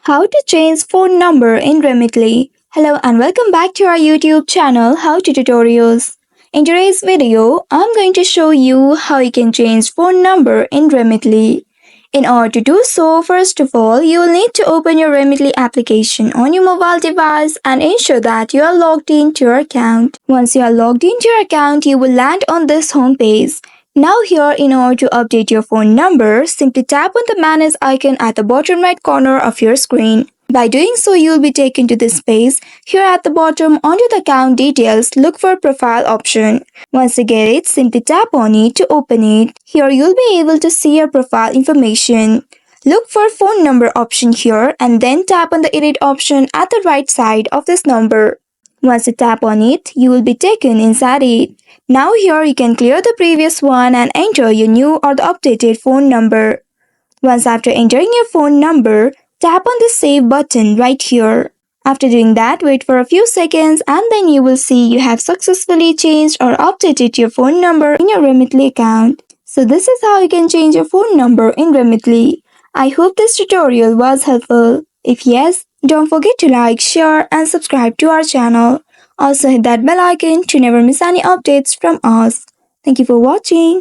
How to change phone number in Remitly. Hello and welcome back to our YouTube channel How to Tutorials. In today's video, I'm going to show you how you can change phone number in Remitly. In order to do so, first of all, you will need to open your Remitly application on your mobile device and ensure that you are logged into your account. Once you are logged into your account, you will land on this home page. Now here, in order to update your phone number, simply tap on the manage icon at the bottom right corner of your screen. By doing so, you will be taken to this page. Here at the bottom, under the account details, look for profile option. Once you get it, simply tap on it to open it. Here you'll be able to see your profile information. Look for phone number option here and then tap on the edit option at the right side of this number. Once you tap on it, you will be taken inside it. Now here you can clear the previous one and enter your new or the updated phone number. Once after entering your phone number, tap on the save button right here. After doing that, wait for a few seconds and then you will see you have successfully changed or updated your phone number in your Remitly account. So this is how you can change your phone number in Remitly. I hope this tutorial was helpful. If yes, don't forget to like, share and subscribe to our channel. Also hit that bell icon to never miss any updates from us. Thank you for watching.